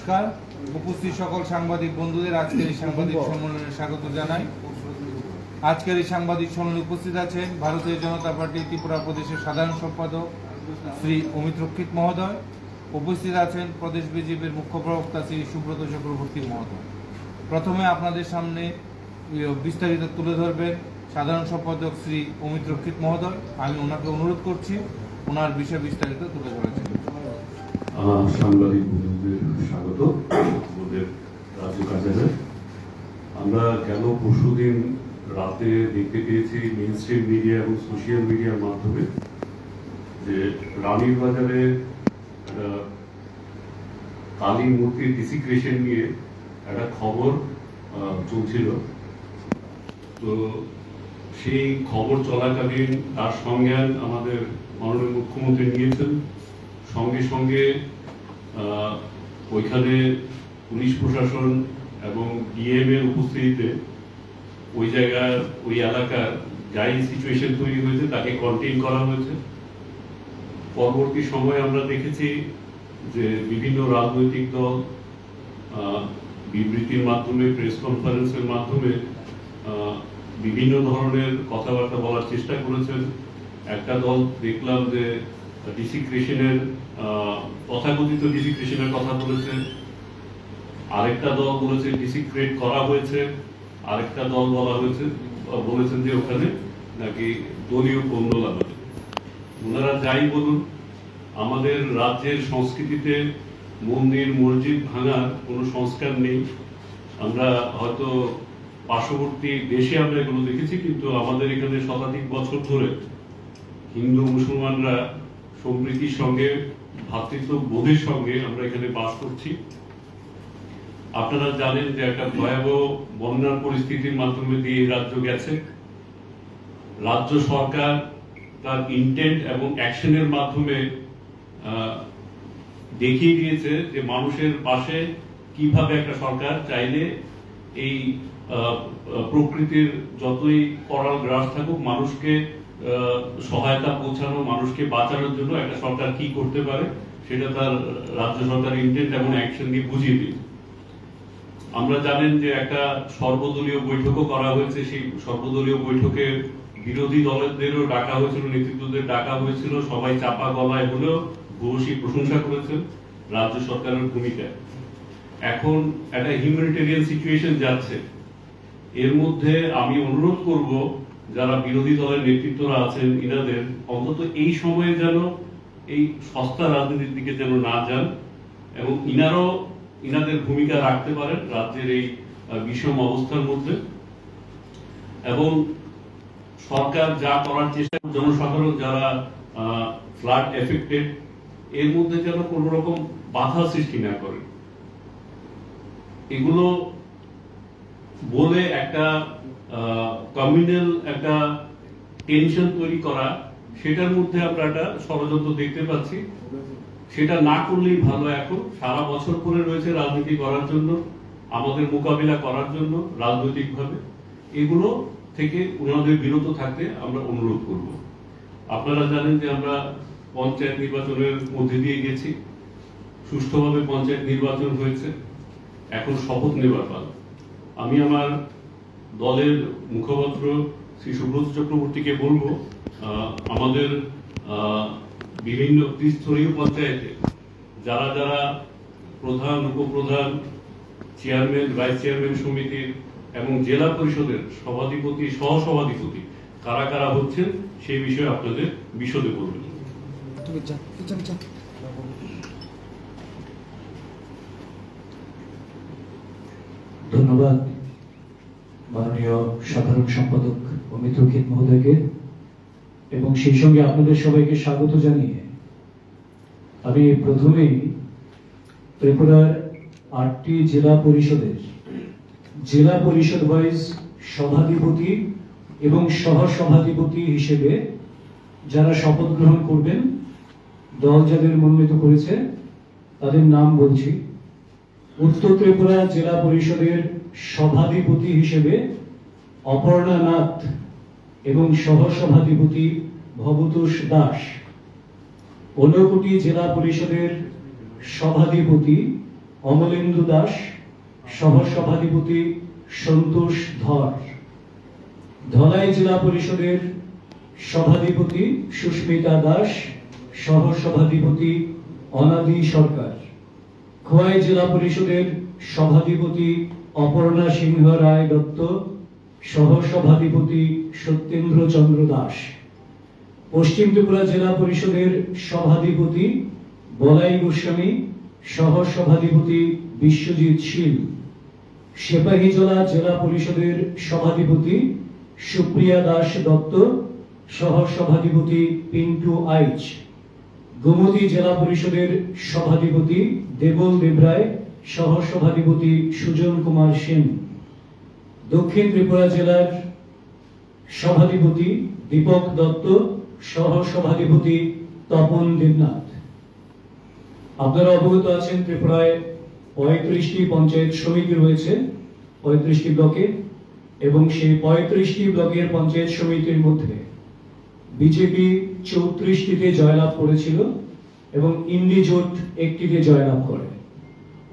নমস্কার। উপস্থিত সকল সাংবাদিক বন্ধুদের আজকের এই সাংবাদিক সম্মেলনে স্বাগত জানাই। আজকের এই সাংবাদিক সম্মেলনে উপস্থিত আছেন ভারতীয় জনতা পার্টি ত্রিপুরা প্রদেশের সাধারণ সম্পাদক শ্রী অমিত রক্ষিত মহোদয়। উপস্থিত আছেন প্রদেশ বিজেপির মুখ্য প্রবক্তা শ্রী সুব্রত চক্রবর্তী মহোদয়। প্রথমে আপনাদের সামনে বিস্তারিত তুলে ধরবেন সাধারণ সম্পাদক শ্রী অমিত রক্ষিত মহোদয়। আমি ওনাকে অনুরোধ করছি ওনার বিষয় বিস্তারিত তুলে ধরার জন্য। সাংবাদিক বন্ধুদের স্বাগত আমাদের রাজ্য কার্যালয়ে। আমরা কেন পরশুদিন রাতে দেখতে পেয়েছি মেইন স্ট্রিম মিডিয়া এবং সোশ্যাল মিডিয়ার মাধ্যমে যে রানীর বাজারে একটা কালী মূর্তির ডিসিক্রেশন নিয়ে একটা খবর চলছিল। তো সেই খবর চলাকালীন তার সংজ্ঞান আমাদের মাননীয় মুখ্যমন্ত্রী নিয়েছেন। সঙ্গে সঙ্গে ওইখানে পুলিশ প্রশাসন এবং ডিএম এর উপস্থিতিতে ওই জায়গার ওই এলাকার যাই সিচুয়েশন তৈরি হয়েছে তাকে কন্টেইন করা হয়েছে। পরবর্তী সময়ে আমরা দেখেছি যে বিভিন্ন রাজনৈতিক দল বিবৃতির মাধ্যমে, প্রেস কনফারেন্সের মাধ্যমে বিভিন্ন ধরনের কথাবার্তা বলার চেষ্টা করেছেন। একটা দল দেখলাম যে ডিসিক্রেশনের তথাকথিত ডিসিক্রেশনের কথা বলেছে, আরেকটা দল বলেছে ডিসিক্রেট করা হয়েছে, আরেকটা দল বলেছেন যে ওখানে নাকি দলীয় কোন্দল আছে। ওনারা যাই বলুন, আমাদের রাজ্যের সংস্কৃতিতে মন্দির মসজিদ ভাঙার কোনো সংস্কার নেই। আমরা হয়তো পার্শ্ববর্তী দেশে আমরা এগুলো দেখেছি, কিন্তু আমাদের এখানে শতাধিক বছর ধরে হিন্দু মুসলমানরা সম্প্রীতির সঙ্গে, ভ্রাতৃত্ব বোধের সঙ্গে আমরা এখানে বাস করছি। আপনারা জানেন যে একটা ভয়াবহ বন্যার পরিস্থিতির মাধ্যমে দিয়ে রাজ্য গেছে। রাজ্য সরকার তার ইন্টেন্ট এবং অ্যাকশনের মাধ্যমে দেখিয়ে দিয়েছে যে মানুষের পাশে কিভাবে একটা সরকার চাইলে এই প্রকৃতির যতই করাল গ্রাস থাকুক, মানুষকে সহায়তা পৌঁছানো, মানুষকে বাঁচানোর জন্য একটা সরকার কি করতে পারে সেটা তার রাজ্য সরকার ইন্টেন্ট এবং অ্যাকশন দিয়ে বুঝিয়ে দিই। আমরা জানেন যে একটা সর্বদলীয় বৈঠকও করা হয়েছে। সেই সর্বদলীয় বৈঠকে বিরোধী দলদেরও ডাকা হয়েছিল, নেতৃত্বদের ডাকা হয়েছিল। সবাই চাপা গলায় হলেও ভূয়সী প্রশংসা করেছেন রাজ্য সরকারের ভূমিকায়। এখন একটা হিউম্যানিটেরিয়ান সিচুয়েশন যাচ্ছে। এর মধ্যে আমি অনুরোধ করব যারা বিরোধী দলের নেতৃত্বরা আছেন ইনাদের অন্তত এই সময়ে যেন এই সস্তা রাজনীতির দিকে যেন না যান এবং ইনাদের ভূমিকা রাখতে পারেন রাজ্যের এই বিষম অবস্থার মধ্যে। এবং সরকার যা করার চেষ্টা, জনসাধারণ যারা ফ্লাড এফেক্টেড, এর মধ্যে যেন কোন রকম বাধা সৃষ্টি না করে। এগুলো বলে একটা কমিউনাল একটা টেনশন তৈরি করা, সেটার মধ্যে আমরা একটা ষড়যন্ত্র দেখতে পাচ্ছি। সেটা না করলেই ভালো। এখন সারা বছর পরে রয়েছে রাজনীতি করার জন্য, আমাদের মোকাবিলা করার জন্য রাজনৈতিকভাবে। এগুলো থেকে ওনাদের বিরত থাকতে আমরা অনুরোধ করব। আপনারা জানেন যে আমরা পঞ্চায়েত নির্বাচনের মধ্যে দিয়ে গেছি, সুষ্ঠুভাবে পঞ্চায়েত নির্বাচন হয়েছে। এখন শপথ নেবার পালা। আমি আমার দলের মুখপাত্র শ্রী সুব্রত চক্রবর্তীকে বলবো, আমাদের বিভিন্ন ত্রিস্তরীয় পঞ্চায়েতে যারা যারা প্রধান, উপপ্রধান, চেয়ারম্যান, ভাইস চেয়ারম্যান সমিতির এবং জেলা পরিষদের সভাধিপতি, সহসভাধিপতি কারা কারা হচ্ছেন সেই বিষয়ে আপনাদের বিশদে বলবেন। ধন্যবাদ মাননীয় সাধারণ সম্পাদক অমিত রক্ষিত মহোদয়কে এবং সেই সঙ্গে আপনাদের সবাইকে স্বাগত জানিয়ে আমি প্রথমেই ত্রিপুরার 8টি জেলা পরিষদের জেলা পরিষদ ওয়াইজ সভাধিপতি এবং সহসভাধিপতি হিসেবে যারা শপথ গ্রহণ করবেন, দল যাদের মনোনীত করেছে তাদের নাম বলছি। উত্তর ত্রিপুরা জেলা পরিষদের সভাধিপতি হিসেবে অপর্ণা নাথ এবং সহসভাধিপতি ভবতোষ দাস। ঊনকোটি জেলা পরিষদের সভাধিপতি অমলেন্দু দাস, সহসভাধিপতি সন্তোষ ধর। ধলাই জেলা পরিষদের সভাধিপতি সুস্মিতা দাস, সহসভাধিপতি অনাদি সরকার। খোয়াই জেলা পরিষদের সভাধিপতি অপর্ণা সিংহ রায় দত্ত, সহসভাধিপতি সত্যেন্দ্র চন্দ্র দাস। পশ্চিম ত্রিপুরা জেলা পরিষদের সভাধিপতি বলাই গোস্বামী, সহসভাধিপতি বিশ্বজিৎ শীল। সিপাহীজলা জেলা পরিষদের সভাধিপতি সুপ্রিয়া দাস দত্ত, সহসভাধিপতি পিন্টু আইচ। গোমতী জেলা পরিষদের সভাধিপতি দেবল দেবরায়, সহসভাধিপতি সুজন কুমার সেন। দক্ষিণ ত্রিপুরা জেলার সভাধিপতি দীপক দত্ত, সহসভাধিপতি তপন দেবনাথ। আপনারা অবগত আছেন ত্রিপুরায় 35টি পঞ্চায়েত সমিতি রয়েছে 35টি ব্লকে, এবং সেই 35টি ব্লকের পঞ্চায়েত সমিতির মধ্যে বিজেপি 34টিতে জয়লাভ করেছিল এবং ইন্ডি জোট একটিতে জয়লাভ করে।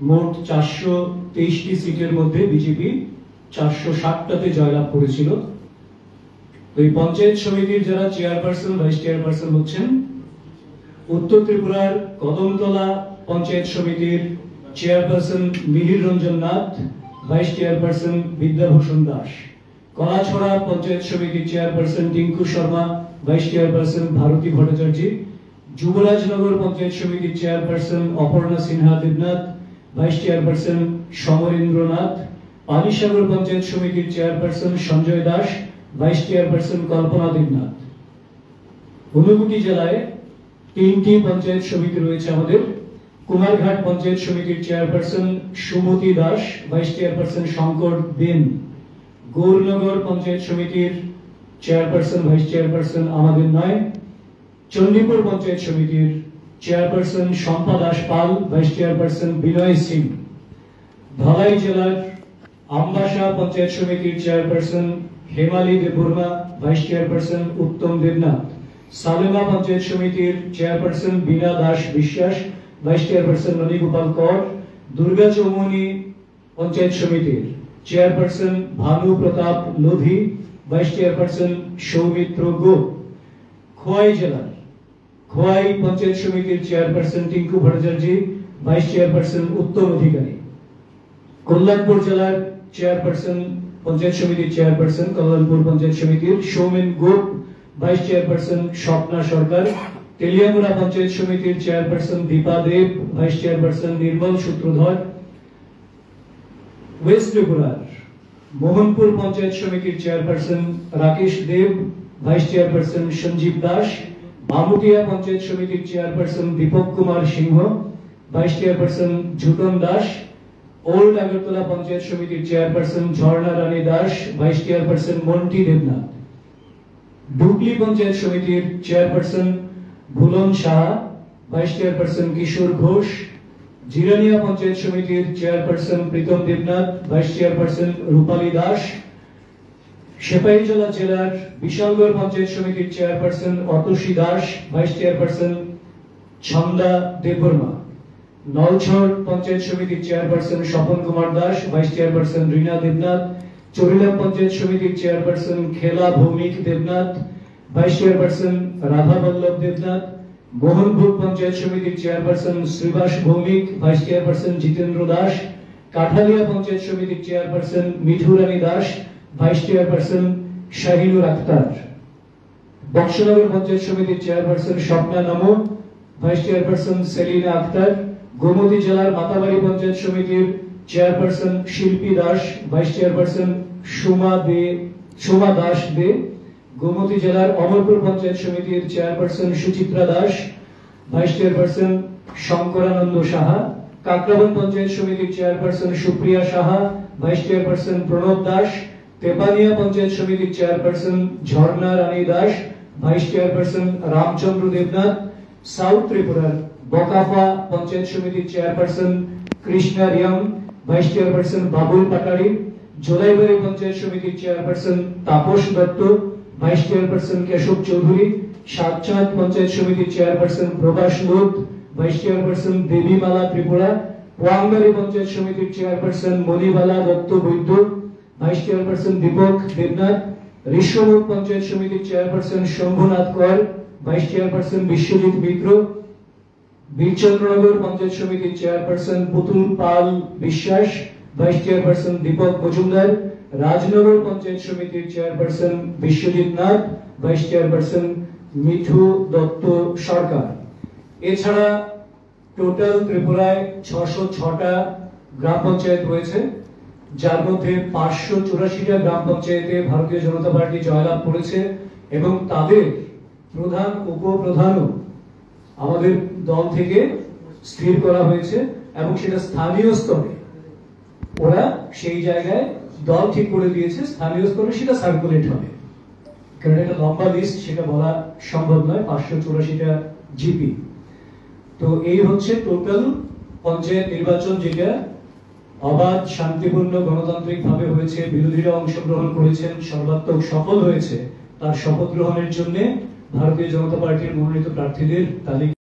মোট 423টি সিটের মধ্যে বিজেপি 460টাতে জয়লাভ করেছিল। এই পঞ্চায়েত সমিতির যারা চেয়ারপারসন ভাইস চেয়ারপারসন হচ্ছেন, উত্তর ত্রিপুরার কদমতলা পঞ্চায়েত সমিতির chairperson Mihir Ranjan Nath, vice chairperson Bidyabhushan Das. Kalachhara panchayat সমিতির chairperson Tinku Sharma, vice chairperson Bharati Bhattacharya. Jubarajnagar panchayat সমিতির chairperson Aparna Sinha Debnath, vice chairperson Samarendra Nath. Panisagar panchayat সমিতির chairperson Sanjay Das, vice chairperson Kalpana Debnath. Unakoti জেলায় 3টি পঞ্চায়েত সমিতি রয়েছে আমাদের। কুমারঘাট পঞ্চায়েত সমিতির chairperson Sumati Das, vice chairperson Shankar Den. Gournagar panchayat সমিতির চেয়ারপারসন ভাইস চেয়ারপারসন আমাদের নয়। চণ্ডীপুর পঞ্চায়েত সমিতির চেয়ারপারসন শম্পা দাস পাল, ভাইস চেয়ারপারসন বিনয় সিং। ধলাই জেলার আমবাসা পঞ্চায়েত সমিতির চেয়ারপারসন হেমালি দেববর্মা, ভাইস চেয়ারপারসন উত্তম দেবনাথ। সালেমা পঞ্চায়েত সমিতির চেয়ারপারসন বীণা দাস বিশ্বাস, ভাইস চেয়ারপারসন ননীগোপাল কর। দুর্গা চৌমুহনী পঞ্চায়েত সমিতির chairperson Bhanu Pratap Lodhi, vice chairperson Soumitra Gope. Khowai জেলার খোয়াই পঞ্চায়েত সমিতির chairperson Tinku Bhattacharya, vice chairperson Uttam Adhikari. Kalyanpur জেলার চেয়ারপারসন পঞ্চায়েত সমিতির চেয়ারপারসন কল্যাণপুর পঞ্চায়েত সমিতির সৌমেন গোপ, ভাইস চেয়ারপারসন স্বপ্না সরকার। তেলিয়ামুড়া পঞ্চায়েত সমিতির chairperson Dipa Deb, vice chairperson Nirmal Sutradhar. West ত্রিপুরার মোহনপুর পঞ্চায়েত সমিতির chairperson Rakesh Deb, vice chairperson Sanjib Das. Bamutia panchayat সমিতির chairperson Dipak Kumar Singha, vice chairperson জুটন Das. Old Agartala panchayat সমিতির chairperson Jharna Rani Das, vice chairperson Monty Debnath. Dubli panchayat সমিতির chairperson Bhulan Saha, vice chairperson Kishore Ghosh. Jirania panchayat সমিতির chairperson Pritam Debnath, vice chairperson Rupali Das. Sepahijala জেলার বিশালগড় পঞ্চায়েত সমিতির chairperson Atasi Das, vice chairperson Chhanda Debbarma. Nalchar panchayat সমিতির chairperson Swapan Kumar Das, vice chairperson Rina Debnath. Charilam panchayat সমিতির chairperson Khela Bhowmik Debnath, vice chairperson Radha Ballabh Debnath. মোহনভোগ পঞ্চায়েত সমিতির chairperson Shribas Bhowmik, vice chairperson Jitendra Das. Kathalia panchayat সমিতির chairperson Mithurani Das, vice chairperson Shahinur Akhtar. Boxanagar panchayat সমিতির chairperson Swapna Namo, vice chairperson Selina Akhtar. Gomati জেলার মাতাবাড়ি পঞ্চায়েত সমিতির chairperson Shilpi Das, vice chairperson Soma Das De. Gomati জেলার অমরপুর পঞ্চায়েত সমিতির chairperson Suchitra Das, vice chairperson Shankarananda Saha. Kakraban panchayat সমিতির chairperson Supriya Saha, vice chairperson Pranab Das. Tepania panchayat সমিতির chairperson Jharna Rani Das, vice chairperson Ramchandra Debnath. South ত্রিপুরার বকাফা পঞ্চায়েত সমিতির chairperson Krishna Reang, vice chairperson Babul Patari. Jolaibari panchayat সমিতির chairperson Tapas Dutta, vice chairperson Keshab Chowdhury. Satchand panchayat সমিতির chairperson Prakash Lodh, vice chairperson Debimala Tripura. Poangbari panchayat সমিতির chairperson Manibala Dutta Baidya, vice chairperson Dipak Debnath. Rishyamukh panchayat সমিতির chairperson Shambhunath Kar, vice chairperson Biswajit Mitra. Birchandranagar panchayat সমিতির chairperson Putul Pal Biswas, vice chairperson Dipak Majumder. Rajnagar panchayat সমিতির chairperson Biswajit Nath, vice chairperson Mithu Dutta Sarkar. এছাড়া টোটাল ত্রিপুরায় 606টা গ্রাম পঞ্চায়েত রয়েছে, যার মধ্যে 584টা গ্রাম পঞ্চায়েতে ভারতীয় জনতা পার্টি জয়লাভ করেছে এবং তাদের প্রধান উপপ্রধানও আমাদের দল থেকে স্থির করা হয়েছে এবং সেটা স্থানীয় স্তরে ওরা সেই জায়গায় দল ঠিক করে দিয়েছে, স্থানীয় স্তরে সেটা সার্কুলেট হবে, কারণ এটা লম্বা লিস্ট, সেটা বলা সম্ভব নয়। 584টা জিপি। তো এই হচ্ছে টোটাল পঞ্চায়েত নির্বাচন, যেটা অবাধ, শান্তিপূর্ণ, গণতান্ত্রিক ভাবে হয়েছে। বিরোধীরা অংশগ্রহণ করেছেন, সর্বাত্মক সফল হয়েছে। তার শপথ গ্রহণের জন্য ভারতীয় জনতা পার্টির মনোনীত প্রার্থীদের তালিকা